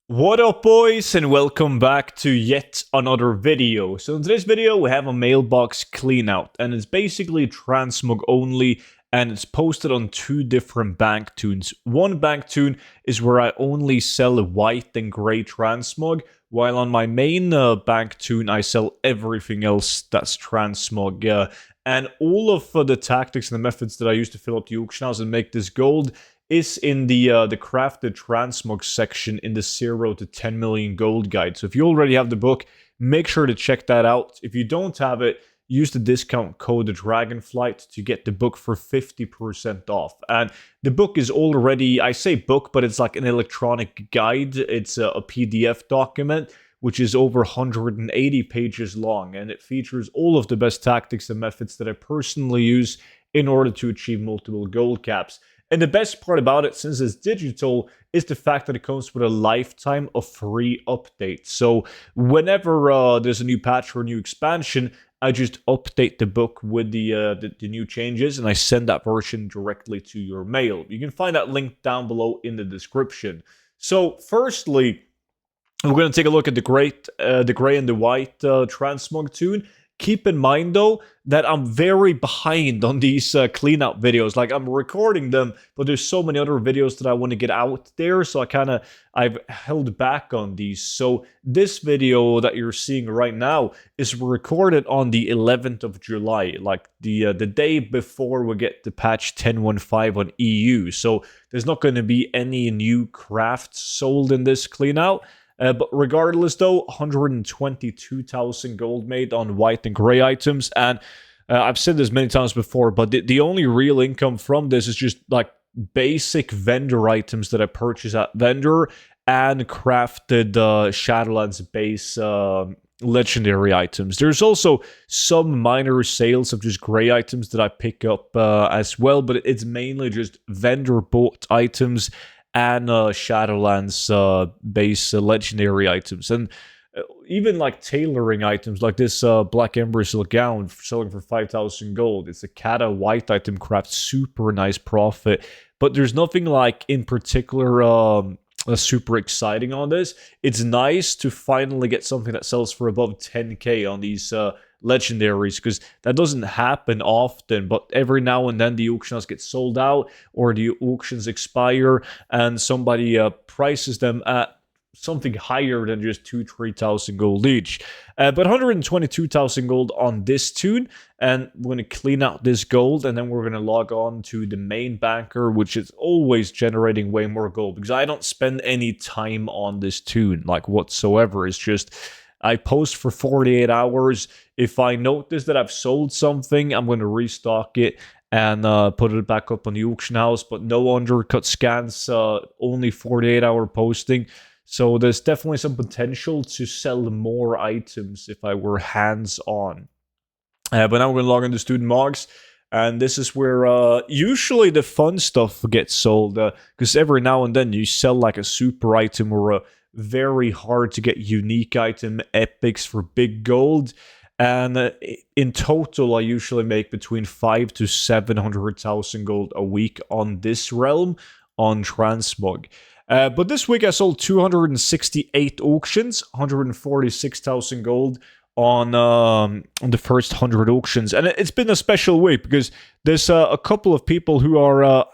What up, boys, and welcome back to yet another video. So in today's video we have a mailbox cleanout, and it's basically transmog only, and it's posted on two different bank tunes. One bank tune is where I only sell white and gray transmog, while on my main bank tune I sell everything else that's transmog. And all of the tactics and the methods that I use to fill up the auction house and make this gold is in the crafted transmog section in the 0 to 10 million gold guide. So if you already have the book, make sure to check that out. If you don't have it, use the discount code DRAGONFLIGHT to get the book for 50% off. And the book is already, I say book, but it's like an electronic guide. It's a PDF document, which is over 180 pages long, and it features all of the best tactics and methods that I personally use in order to achieve multiple gold caps. And the best part about it, since it's digital, is the fact that it comes with a lifetime of free updates. So whenever there's a new patch or a new expansion, I just update the book with the new changes, and I send that version directly to your mail. You can find that link down below in the description. So firstly, we're going to take a look at the gray and the white transmog tune. Keep in mind, though, that I'm very behind on these cleanup videos. Like, I'm recording them, but there's so many other videos that I want to get out there, so I've held back on these. So this video that you're seeing right now is recorded on the 11th of July, like the day before we get the patch 10.15 on EU. So there's not going to be any new crafts sold in this cleanout. But regardless, though, 122,000 gold made on white and gray items. And I've said this many times before, but the only real income from this is just like basic vendor items that I purchase at vendor and crafted Shadowlands base legendary items. There's also some minor sales of just gray items that I pick up as well, but it's mainly just vendor bought items and Shadowlands base legendary items. And even like tailoring items, like this Black Ember Silk gown selling for 5,000 gold. It's a Kata white item craft, super nice profit. But there's nothing like in particular super exciting on this. It's nice to finally get something that sells for above 10k on these legendaries, because that doesn't happen often, but every now and then the auctions get sold out or the auctions expire and somebody prices them at something higher than just 2,000-3,000 gold each. But 122,000 gold on this tune, and we're going to clean out this gold, and then we're going to log on to the main banker, which is always generating way more gold, because I don't spend any time on this tune, like whatsoever. It's just I post for 48 hours. If I notice that I've sold something, I'm going to restock it and put it back up on the auction house, but no undercut scans, only 48-hour posting. So there's definitely some potential to sell more items if I were hands-on. But now we're going to log into student mogs, and this is where usually the fun stuff gets sold, because every now and then you sell like a super item or a very hard to get unique item epics for big gold. And in total, I usually make between 500 to 700,000 gold a week on this realm on transmog. But this week I sold 268 auctions, 146,000 gold on the first 100 auctions. And it's been a special week because there's a couple of people who are,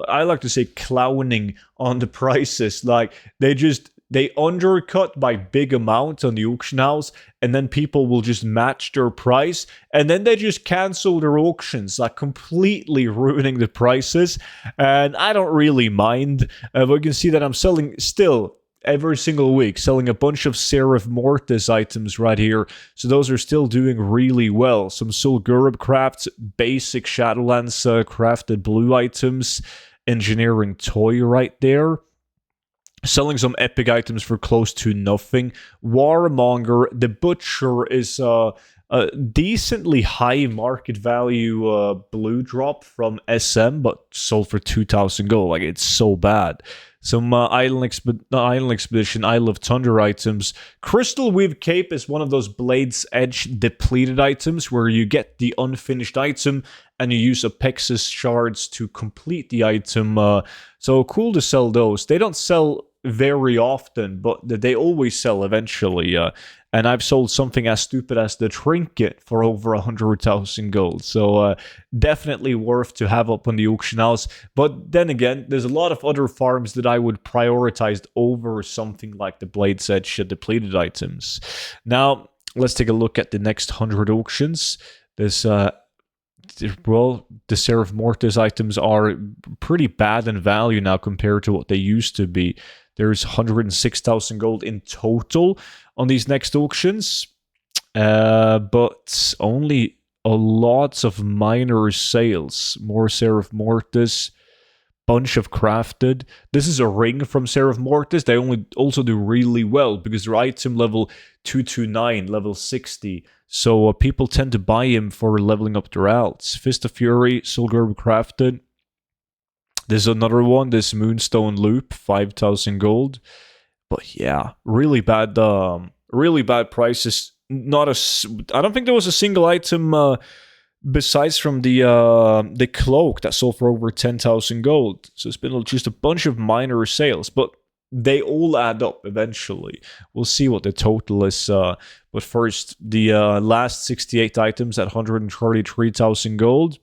I like to say, clowning on the prices. Like, they undercut by big amounts on the auction house, and then people will just match their price, and then they just cancel their auctions, like completely ruining the prices. And I don't really mind, but you can see that I'm selling still every single week, selling a bunch of Seraph Mortis items right here. So those are still doing really well. Some Sulgurub crafts, basic Shadowlands crafted blue items, engineering toy right there. Selling some epic items for close to nothing. Warmonger, the Butcher is a decently high market value blue drop from SM, but sold for 2,000 gold. Like, it's so bad. Some Island Expedition, Isle of Thunder items. Crystal Weave Cape is one of those Blade's Edge depleted items where you get the unfinished item and you use Apexis shards to complete the item. So cool to sell those. They don't sell very often, but they always sell eventually. And I've sold something as stupid as the trinket for over 100,000 gold. So definitely worth to have up on the auction house. But then again, there's a lot of other farms that I would prioritize over something like the Blade's Edge depleted items. Now, let's take a look at the next 100 auctions. There's well, the Seraph Mortis items are pretty bad in value now compared to what they used to be. There's 106,000 gold in total on these next auctions, but only a lots of minor sales. More Seraph Mortis, bunch of crafted. This is a ring from Seraph Mortis. They also do really well because their item level 229, level 60. So people tend to buy him for leveling up their alts. Fist of Fury, Soul Gerb crafted. There's another one, this Moonstone Loop, 5,000 gold. But yeah, really bad prices. I don't think there was a single item besides from the cloak that sold for over 10,000 gold. So it's been just a bunch of minor sales, but they all add up eventually. We'll see what the total is. But first, the last 68 items at 133,000 gold.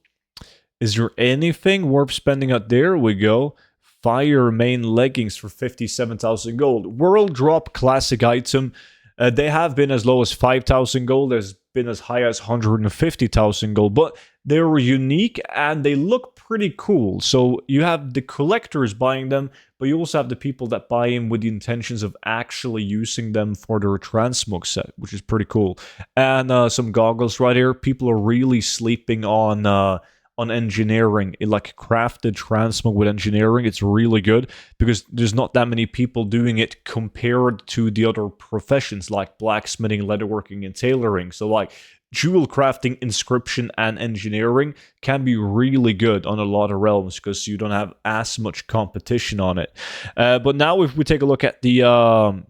Is there anything worth spending out? There we go. Fire main leggings for 57,000 gold. World drop classic item. They have been as low as 5,000 gold. There's been as high as 150,000 gold. But they were unique and they look pretty cool. So you have the collectors buying them, but you also have the people that buy them with the intentions of actually using them for their transmog set, which is pretty cool. And some goggles right here. People are really sleeping on engineering, like crafted transmog with engineering. It's really good because there's not that many people doing it compared to the other professions like blacksmithing, leatherworking, and tailoring. So like jewel crafting, inscription, and engineering can be really good on a lot of realms because you don't have as much competition on it. But now if we take a look at the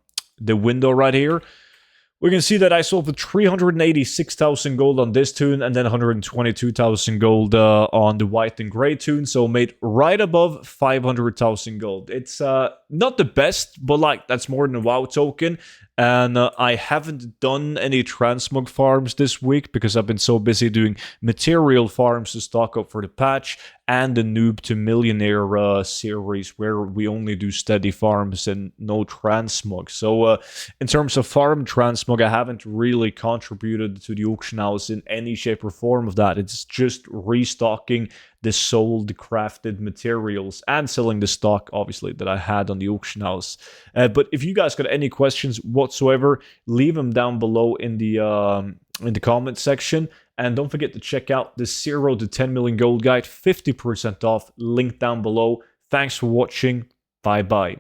window right here, we can see that I sold for 386,000 gold on this tune and then 122,000 gold on the white and gray tune. So made right above 500,000 gold. It's not the best, but like that's more than a WoW token. And I haven't done any transmog farms this week because I've been so busy doing material farms to stock up for the patch and the Noob to Millionaire series where we only do steady farms and no transmog. So in terms of farm transmog, I haven't really contributed to the auction house in any shape or form of that. It's just restocking the sold crafted materials and selling the stock, obviously, that I had on the auction house. But if you guys got any questions whatsoever, leave them down below in the comment section. And don't forget to check out the 0 to 10 million gold guide, 50% off, link down below. Thanks for watching. Bye-bye.